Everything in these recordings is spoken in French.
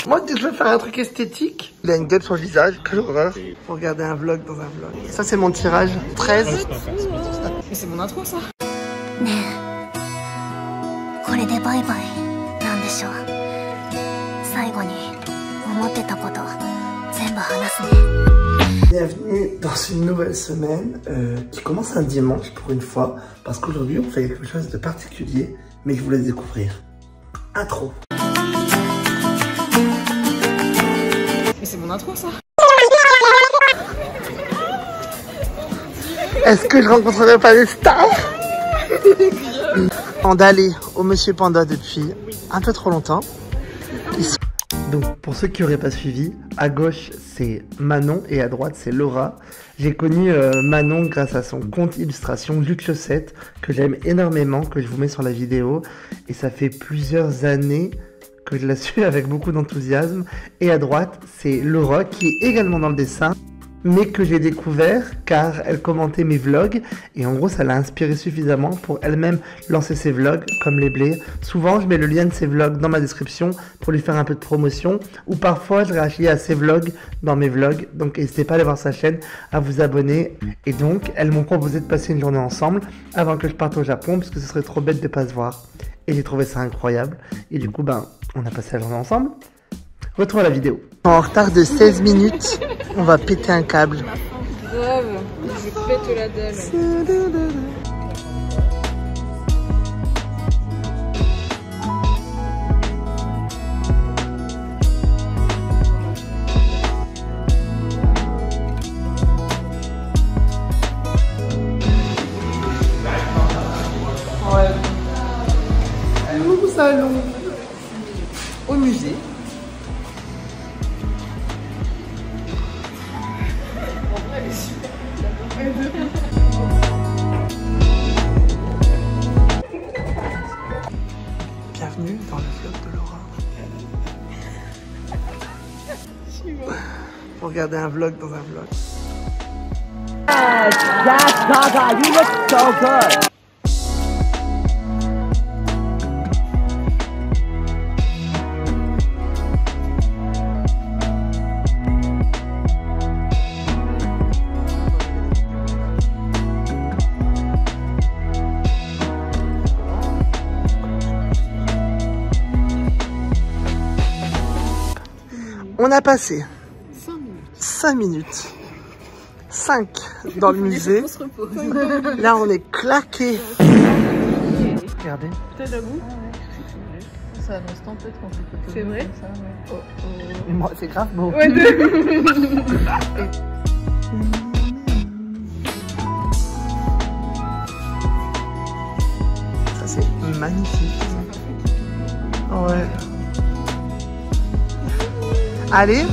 Moi, dès que je veux faire un truc esthétique, il a une gueule sur le visage, quelle horreur. Faut regarder un vlog dans un vlog. Ça, c'est mon tirage 13. Mais c'est mon intro, ça. Bienvenue dans une nouvelle semaine qui commence un dimanche pour une fois, parce qu'aujourd'hui on fait quelque chose de particulier, mais je vous laisse découvrir. Intro. Mais c'est mon intro, ça. Est-ce que je rencontrerai pas des stars? D'aller au Monsieur Panda depuis un peu trop longtemps. Donc pour ceux qui n'auraient pas suivi, à gauche c'est Manon et à droite c'est Laura. J'ai connu Manon grâce à son compte illustration Luc7 que j'aime énormément, que je vous mets sur la vidéo. Et ça fait plusieurs années que je la suis avec beaucoup d'enthousiasme. Et à droite c'est Laura qui est également dans le dessin, mais que j'ai découvert car elle commentait mes vlogs et en gros ça l'a inspiré suffisamment pour elle-même lancer ses vlogs comme les blés. Souvent je mets le lien de ses vlogs dans ma description pour lui faire un peu de promotion, ou parfois je réagis à ses vlogs dans mes vlogs, donc n'hésitez pas à aller voir sa chaîne, à vous abonner. Et donc elles m'ont proposé de passer une journée ensemble avant que je parte au Japon, parce que ce serait trop bête de pas se voir, et j'ai trouvé ça incroyable et du coup on a passé la journée ensemble. Retour à la vidéo. En retard de 16 minutes, on va péter un câble. Grave, je pète la dalle. Ouais. Nous allons au musée. Bienvenue dans le vlog de Laura. Pour regarder un vlog dans un vlog. Yes, Gaga, you look so good. On a passé 5 minutes. 5 dans le musée. Là, on est claqué. Regardez. Peut-être à vous. Ça annonce tempête quand c'est. C'est vrai? Oh, oh. Mais moi, c'est grave beau. Ouais, Ça, c'est magnifique. Ouais. Allez,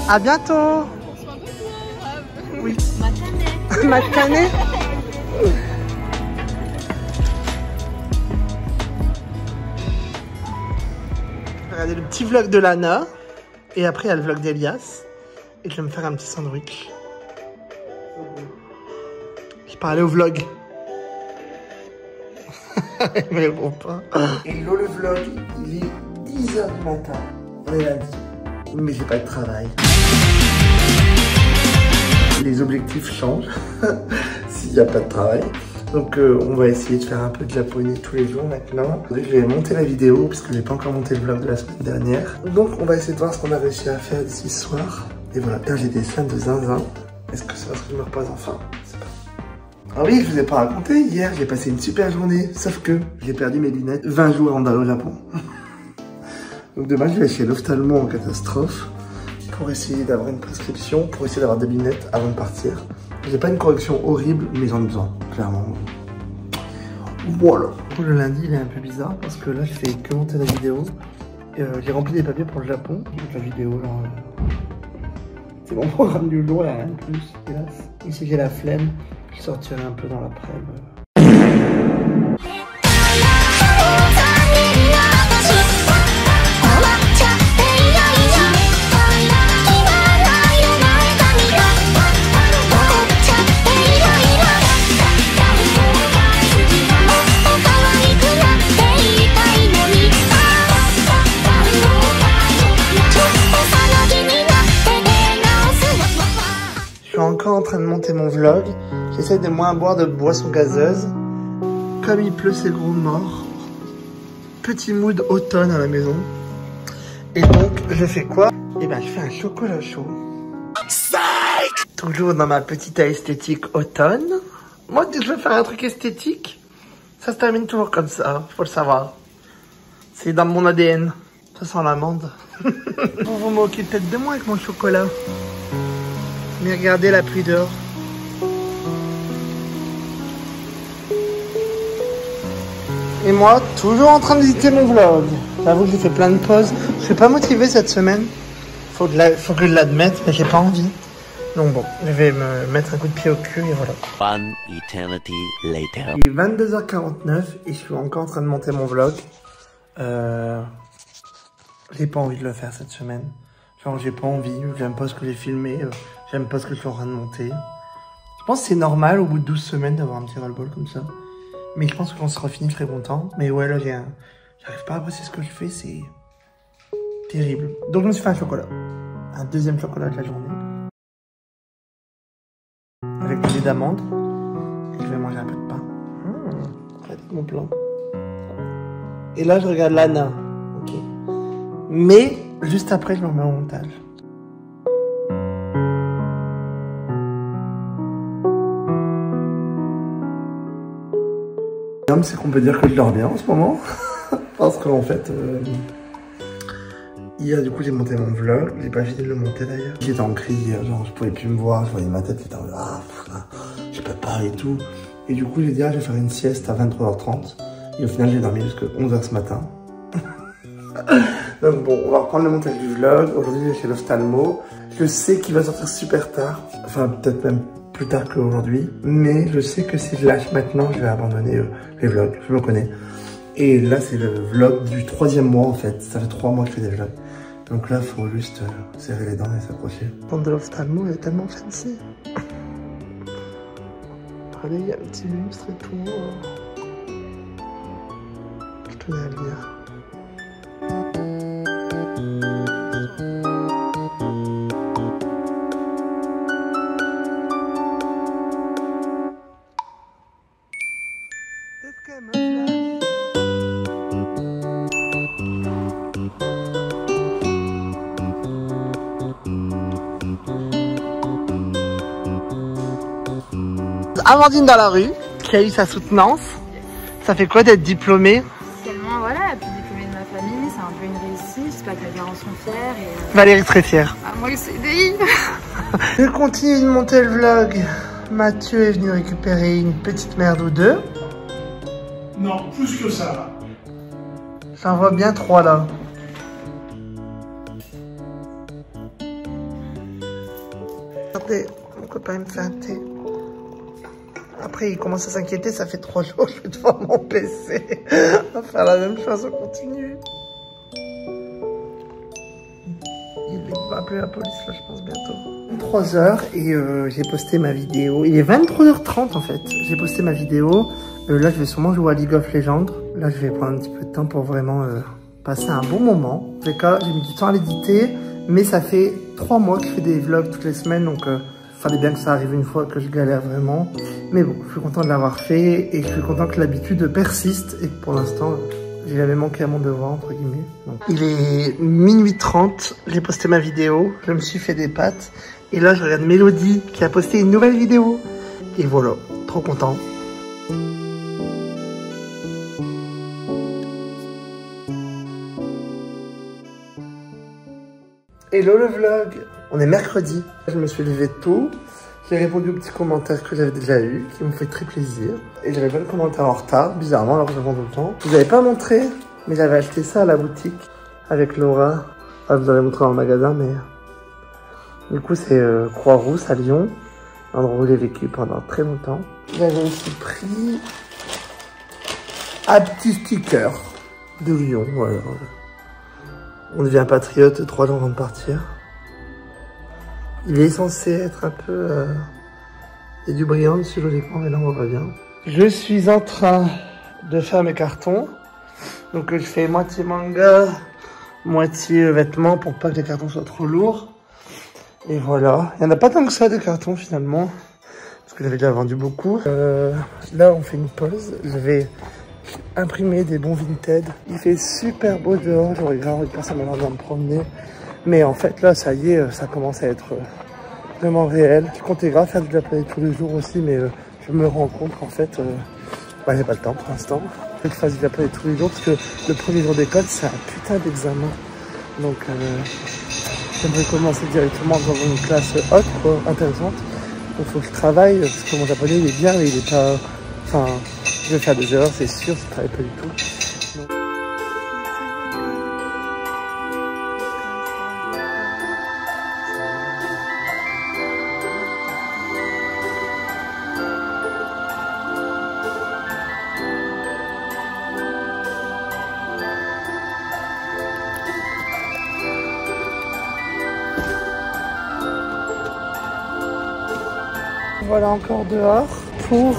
à bientôt. Oui. Matane. Regardez le petit vlog de Lana. Et après, il y a le vlog d'Elias. Et je vais me faire un petit sandwich. Je parlais au vlog. Mais bon pas. Hello le vlog, il est 10h du matin. On est lundi. Mais j'ai pas de travail. Les objectifs changent s'il n'y a pas de travail. Donc on va essayer de faire un peu de japonais tous les jours maintenant. Je vais monter la vidéo parce que j'ai pas encore monté le vlog de la semaine dernière. Donc on va essayer de voir ce qu'on a réussi à faire d'ici ce soir. Et voilà, là j'ai des scènes de zinzin. Est-ce que c'est parce que je me repose enfin? Je sais pas. Ah oui, je vous ai pas raconté, hier j'ai passé une super journée. Sauf que j'ai perdu mes lunettes 20 jours avant d'aller au Japon. Donc demain je vais chez l'ophtalmo en catastrophe pour essayer d'avoir une prescription, pour essayer d'avoir des lunettes avant de partir. J'ai pas une correction horrible, mais j'en ai besoin, clairement. Voilà. Le lundi il est un peu bizarre parce que là je fais que monter la vidéo. J'ai rempli des papiers pour le Japon. Donc la vidéo, genre, c'est mon programme du jour, il n'y a rien de plus, hélas. Ici j'ai la flemme, je sortirai un peu dans l'après-midi. en train de monter mon vlog. J'essaie de moins boire de boissons gazeuses. Comme il pleut, c'est gros mort. Petit mood automne à la maison. Et donc, je fais quoi? Eh ben, je fais un chocolat chaud. Toujours dans ma petite esthétique automne. Moi, dès que je veux faire un truc esthétique, ça se termine toujours comme ça, faut le savoir. C'est dans mon ADN. Ça sent l'amande. Vous vous moquez peut-être de moi avec mon chocolat. Mais regardez la pluie dehors. Et moi, toujours en train de visiter mon vlog. J'avoue que j'ai fait plein de pauses. Je suis pas motivé cette semaine. Faut que je l'admette, mais j'ai pas envie. Donc bon, je vais me mettre un coup de pied au cul et voilà. One eternity later. Il est 22h49 et je suis encore en train de monter mon vlog. J'ai pas envie de le faire cette semaine. Genre j'ai pas envie, j'aime pas ce que j'ai filmé, j'aime pas ce que je suis en train de monter. Je pense que c'est normal au bout de 12 semaines d'avoir un petit ras-le-bol comme ça. Mais je pense que quand ce sera fini, je serai content. Mais ouais, là j'arrive pas à apprécier ce que je fais, c'est terrible. Donc je me suis fait un chocolat. Un deuxième chocolat de la journée. Avec du lait d'amande. Et je vais manger un peu de pain. Regardez mon plan. Et là, je regarde Lana. Ok. Mais, juste après, je me remets au montage. C'est qu'on peut dire que je dors bien en ce moment. Parce qu'en fait, hier, du coup, j'ai monté mon vlog. J'ai pas fini de le monter d'ailleurs. J'étais en crise hier, genre, je pouvais plus me voir. Je voyais ma tête, j'étais en je peux pas et tout. Et du coup, j'ai dit, je vais faire une sieste à 23h30. Et au final, j'ai dormi jusqu'à 11h ce matin. Donc bon, on va reprendre le montage du vlog. Aujourd'hui, je vais chez l'ophtalmo. Je sais qu'il va sortir super tard. Enfin, peut-être même plus tard qu'aujourd'hui. Mais je sais que si je lâche maintenant, je vais abandonner les vlogs. Je me connais. Et là, c'est le vlog du 3e mois en fait. Ça fait 3 mois que je fais des vlogs. Donc là, il faut juste serrer les dents et s'accrocher. La porte de l'ophtalmo, elle est tellement fancy. Regardez, il y a un petit lustre et tout. Je tenais à le dire. Amandine dans la rue, qui a eu sa soutenance. Ça fait quoi d'être diplômée? Tellement, voilà, puis diplômée de ma famille, c'est un peu une réussite. J'espère que mes parents sont fiers. Et Valérie très fière. Ah, moi, le CDI. Je continue de monter le vlog. Mathieu est venu récupérer une petite merde ou deux. Non, plus que ça. J'en vois bien 3 là. Regardez, mon copain me fait un thé. Après, il commence à s'inquiéter, ça fait 3 jours que je suis devant mon PC. On va faire la même chose, on continue. Il va appeler la police, là, je pense, bientôt. 3h et j'ai posté ma vidéo. Il est 23h30 en fait. J'ai posté ma vidéo. Là, je vais sûrement jouer à League of Legends. Là, je vais prendre un petit peu de temps pour vraiment passer un bon moment. En tout cas, j'ai mis du temps à l'éditer. Mais ça fait 3 mois que je fais des vlogs toutes les semaines. Donc, fallait bien que ça arrive une fois que je galère vraiment. Mais bon, je suis content de l'avoir fait. Et je suis content que l'habitude persiste. Et que pour l'instant, j'ai jamais manqué à mon devoir, entre guillemets. Donc, il est minuit 30. J'ai posté ma vidéo. Je me suis fait des pâtes. Et là, je regarde Mélodie qui a posté une nouvelle vidéo. Et voilà, trop content. Hello le vlog. On est mercredi. Je me suis levé tôt. J'ai répondu aux petits commentaires que j'avais déjà eu, qui m'ont fait très plaisir. Et j'avais plein de commentaires en retard, bizarrement, alors que je réponds tout le temps. Je vous avais pas montré, mais j'avais acheté ça à la boutique avec Laura. Enfin, je vous aurais montré dans le magasin, mais... Du coup, c'est Croix-Rousse à Lyon, l'endroit où j'ai vécu pendant très longtemps. J'avais aussi pris un petit sticker de Lyon, voilà. On devient patriote 3 jours avant de partir. Il est censé être un peu... Il y a du brillant dessus logiquement, mais là on voit bien. Je suis en train de faire mes cartons. Donc je fais moitié manga, moitié vêtements pour pas que les cartons soient trop lourds. Et voilà, il n'y en a pas tant que ça de cartons finalement, parce que j'avais déjà vendu beaucoup. Là on fait une pause, je vais imprimer des bons Vinted. Il fait super beau dehors, j'aurais grave envie de passer ma journée à me promener. Mais en fait là ça y est, ça commence à être vraiment réel. Je comptais grave faire du japonais tous les jours aussi, mais je me rends compte qu'en fait, j'ai pas le temps pour l'instant. Il faut que je fasse du japonais tous les jours parce que le premier jour d'école c'est un putain d'examen. Donc j'aimerais commencer directement dans une classe haute, quoi, intéressante. Donc il faut que je travaille, parce que mon japonais il est bien, mais il est pas... Enfin, je vais faire des erreurs, c'est sûr, je travaille pas du tout. Donc... Voilà encore dehors pour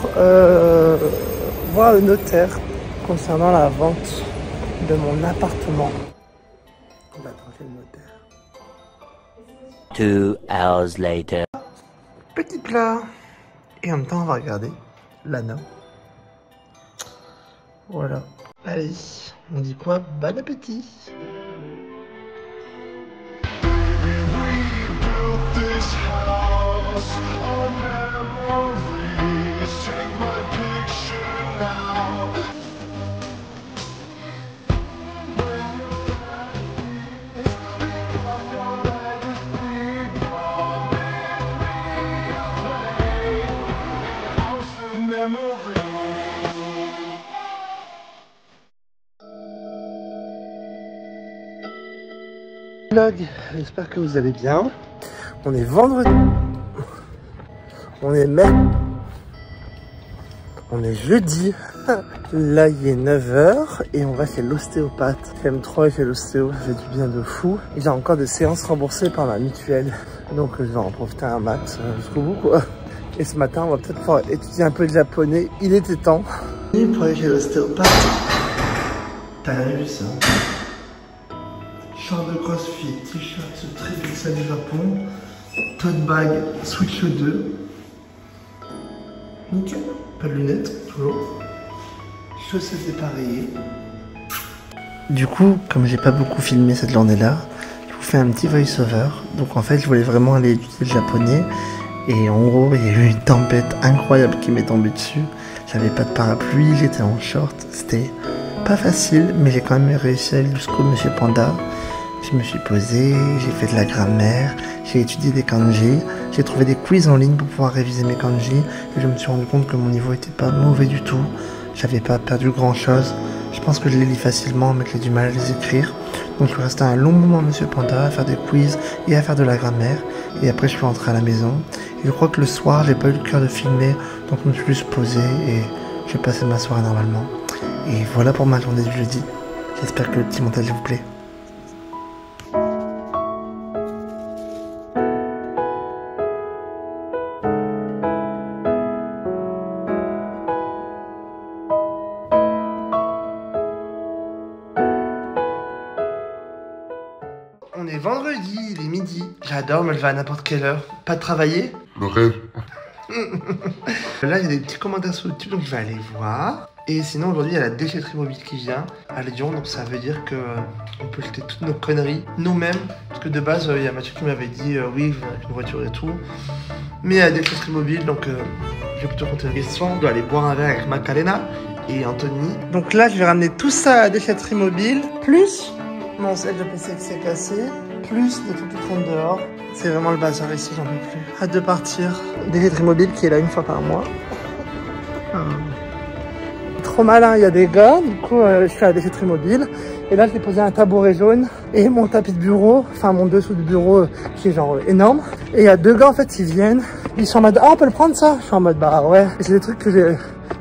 voir le notaire concernant la vente de mon appartement. On va attendre le notaire. 2 hours later. Petit plat. Et en même temps, on va regarder l'anneau. Voilà. Allez, on dit quoi? Bon appétit. Vlog, j'espère que vous allez bien. On est vendredi. On est mai. On est jeudi. Là il est 9h et on va chez l'ostéopathe. J'aime trop aller chez l'ostéo, ça fait du bien de fou. Et j'ai encore des séances remboursées par ma mutuelle. Donc je vais en profiter un max jusqu'au bout quoi. Et ce matin on va peut-être pouvoir étudier un peu de japonais. Il était temps. Et pour aller chez l'ostéopathe. T'as rien vu ça? Short de crossfit, t-shirt, très glissade du Japon, tote bag, Switch 2. Nickel. Pas de lunettes, toujours. Chaussettes dépareillées. Du coup, comme j'ai pas beaucoup filmé cette journée-là, je vous fais un petit voice-over. Donc en fait, je voulais vraiment aller étudier le japonais. Et en gros, il y a eu une tempête incroyable qui m'est tombée dessus. J'avais pas de parapluie, j'étais en short. C'était pas facile, mais j'ai quand même réussi à aller jusqu'au Monsieur Panda. Je me suis posé, j'ai fait de la grammaire, j'ai étudié des kanji, j'ai trouvé des quiz en ligne pour pouvoir réviser mes kanji et je me suis rendu compte que mon niveau était pas mauvais du tout. J'avais pas perdu grand chose. Je pense que je les lis facilement mais que j'ai du mal à les écrire. Donc je suis resté un long moment à Monsieur Panda à faire des quiz et à faire de la grammaire. Et après je suis rentré à la maison. Et je crois que le soir j'ai pas eu le cœur de filmer, donc je me suis juste posé et j'ai passé ma soirée normalement. Et voilà pour ma journée du jeudi. J'espère que le petit montage vous plaît. On est vendredi, il est midi. J'adore me lever à n'importe quelle heure. Pas de travailler. Le rêve. Là, il y a des petits commentaires sur YouTube, donc je vais aller voir. Et sinon, aujourd'hui, il y a la déchetterie mobile qui vient à Lyon. Donc ça veut dire que on peut jeter toutes nos conneries nous-mêmes. Parce que de base, il y a Mathieu qui m'avait dit oui, je viens avec une voiture et tout. Mais il y a la déchetterie mobile, donc je vais plutôt compter la question. Je dois aller boire un verre avec Macarena et Anthony. Donc là, je vais ramener tout ça à la déchetterie mobile. Plus mon set de PC qui s'est cassé, plus des trucs qui traînent dehors. C'est vraiment le bazar ici, j'en peux plus. Hâte de partir. Déchetterie mobile qui est là une fois par mois. Trop malin, il y a des gars, du coup je suis à la déchetterie mobile. Et là j'ai posé un tabouret jaune et mon tapis de bureau, enfin mon dessous du bureau qui est genre énorme. Et il y a deux gars en fait, ils viennent, ils sont en mode ah on peut le prendre ça? Je suis en mode bah ouais. Et c'est des trucs que j'ai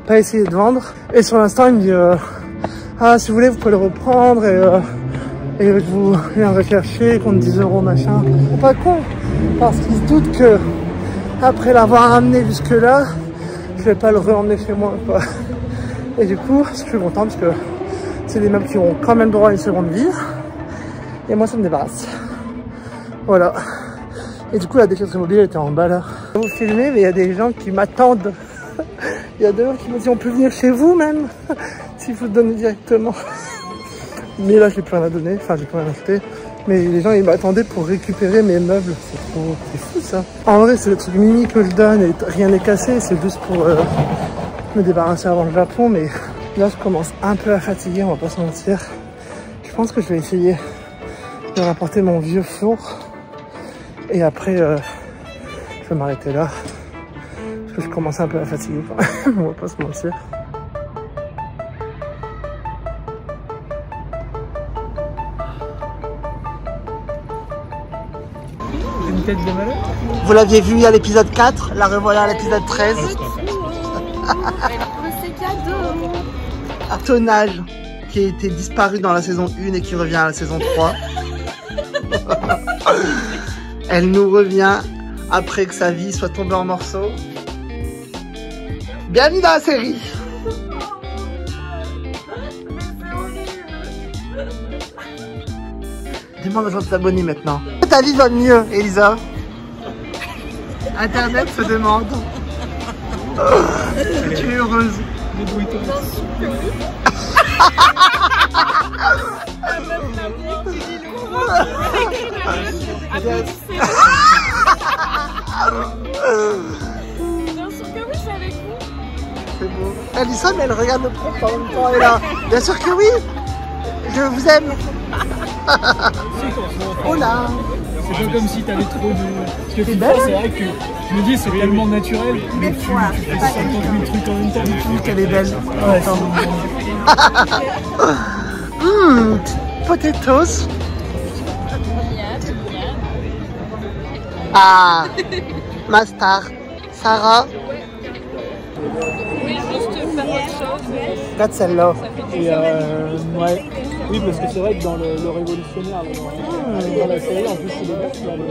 pas essayé de vendre. Et sur l'instant il me dit ah si vous voulez vous pouvez le reprendre et je vous viendrai chercher contre 10 € machin. C'est pas con, parce qu'ils se doutent que après l'avoir amené jusque là, je vais pas le re-emmener chez moi quoi. Et du coup, je suis content parce que c'est des meubles qui ont quand même droit à une seconde vie. Et moi, ça me débarrasse. Voilà. Et du coup, la déchetterie mobile était en bas là. Vous filmez, mais il y a des gens qui m'attendent. Il y a des gens qui m'ont dit on peut venir chez vous même, s'il faut le donner directement. Mais là, j'ai plus rien à donner, enfin, j'ai plus rien à acheter. Mais les gens, ils m'attendaient pour récupérer mes meubles. C'est fou ça. En vrai, c'est le truc mini que je donne et rien n'est cassé. C'est juste pour me débarrasser avant le Japon. Mais là, je commence un peu à fatiguer, on va pas se mentir. Je pense que je vais essayer de rapporter mon vieux four. Et après, je vais m'arrêter là. Parce que je commence un peu à fatiguer quand même, on va pas se mentir. Une tête de malheur. Vous l'aviez vu à l'épisode 4, la revoilà à l'épisode 13. C'est cadeau. Tonnage qui a été disparu dans la saison 1 et qui revient à la saison 3. Elle nous revient après que sa vie soit tombée en morceaux. Bienvenue dans la série. Demande aux gens de s'abonner maintenant. Ta vie va mieux, Elisa. Internet se demande. Est-ce que tu es heureuse? Débrouille-toi. Bien sûr que oui, c'est avec vous. C'est beau. Elle dit ça, mais elle regarde le prof en même temps. Elle est là. Bien sûr que oui. Je vous aime. Oh là. C'est pas comme si t'avais trop de... Parce que C'est FIFA, belle. c'est vrai que je me dis c'est tellement naturel. Mais tu fais 50 000 trucs en même temps. Tu dis qu'elle est belle. Ouais, Potatoes. Ah, ma star. Sarah. Oui, juste faire autre chose. Regarde celle-là. Et ouais. Oui, parce que c'est vrai que dans le révolutionnaire, dans la série, en plus, c'est les mecs qui a le...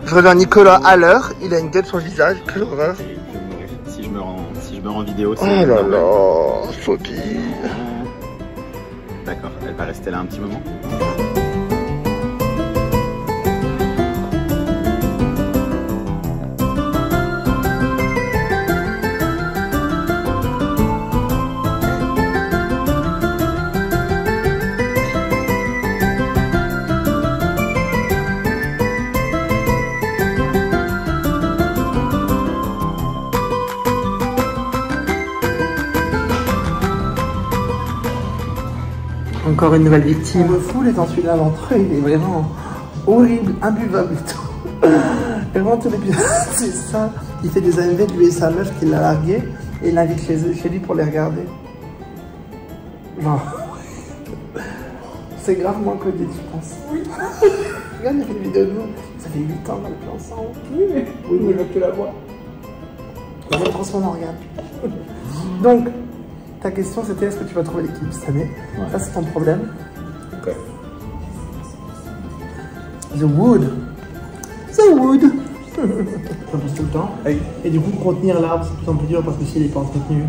Je regarde Nicolas à l'heure, il a une gueule sur le visage, quelle horreur. Si je me rends vidéo, c'est... Oh là là, phobie. D'accord, elle va rester là un petit moment. Encore une nouvelle victime. Le fou, les celui-là d'entre eux, il est vraiment horrible, imbuvable et tout. Et vraiment tout l'épisode, c'est ça. Il fait des AMV de lui et sa meuf qui l'a largué et il l'invite chez lui pour les regarder. Genre, c'est grave moins codé, je pense. Oui. Regarde, il a fait une vidéo de nous. Ça fait 8 ans qu'on est plus ensemble. Oui, mais il veut que la voix. On va prendre son organe. Donc, ta question c'était est-ce que tu vas trouver l'équipe cette année? Ouais. Ça c'est ton problème. Ok. The wood. The wood. Ça pousse tout le temps. Oui. Et du coup, contenir l'arbre c'est de plus en plus dur parce que s'il n'est pas entretenu,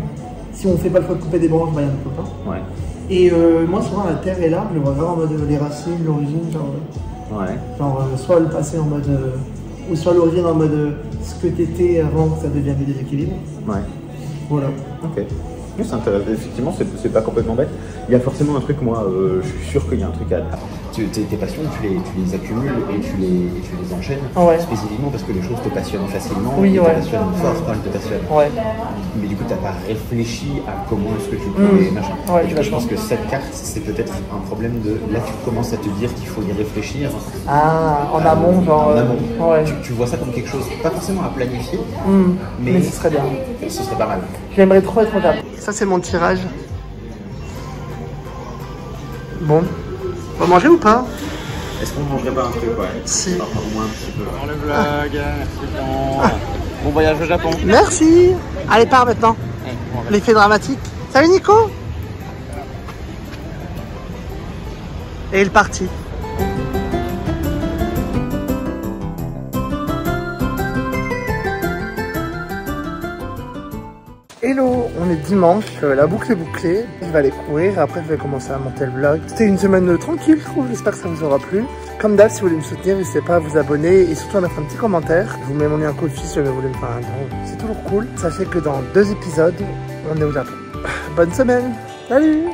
si on fait pas le choix de couper des branches, bah il y en a pas. Ouais. Et moi souvent la terre et l'arbre, je le vois vraiment en mode les racines, l'origine, genre. Ouais. Genre soit le passé en mode. Ou soit l'origine en mode ce que t'étais avant que ça devienne des déséquilibres. Ouais. Voilà. Ok. Oui, c'est intéressant. Effectivement, c'est pas complètement bête. Il y a forcément un truc, moi, je suis sûr qu'il y a un truc à... Tes passions, tu les accumules et tu les enchaînes spécifiquement parce que les choses te passionnent facilement. Oui, te passionnent fort quand elles te passionnent. Ouais. Mais du coup, t'as pas réfléchi à comment est-ce que tu peux et machin. Ouais, et je pense que cette carte, c'est peut-être un problème de... Là, tu commences à te dire qu'il faut y réfléchir. Ah, en amont, genre... En amont. Ouais. Tu vois ça comme quelque chose, pas forcément à planifier, mais ce serait bien. Ce serait pas mal. J'aimerais trop être capable. Ça, c'est mon tirage. Bon. On va manger ou pas? Est-ce qu'on mangerait pas un truc, ouais? Si. Enfin, au moins un petit peu. Dans le vlog, bon voyage au Japon. Merci. Allez, pars maintenant. L'effet dramatique. Salut Nico. Et il est parti. Hello, on est dimanche, la boucle est bouclée, je vais aller courir, après je vais commencer à monter le vlog. C'était une semaine tranquille je trouve, j'espère que ça vous aura plu. Comme d'hab, si vous voulez me soutenir, n'hésitez pas à vous abonner et surtout à mettre un petit commentaire. Je vous mets mon lien Ko-fi si vous voulez me faire un don, c'est toujours cool. Sachez que dans 2 épisodes, on est au Japon. Bonne semaine, salut!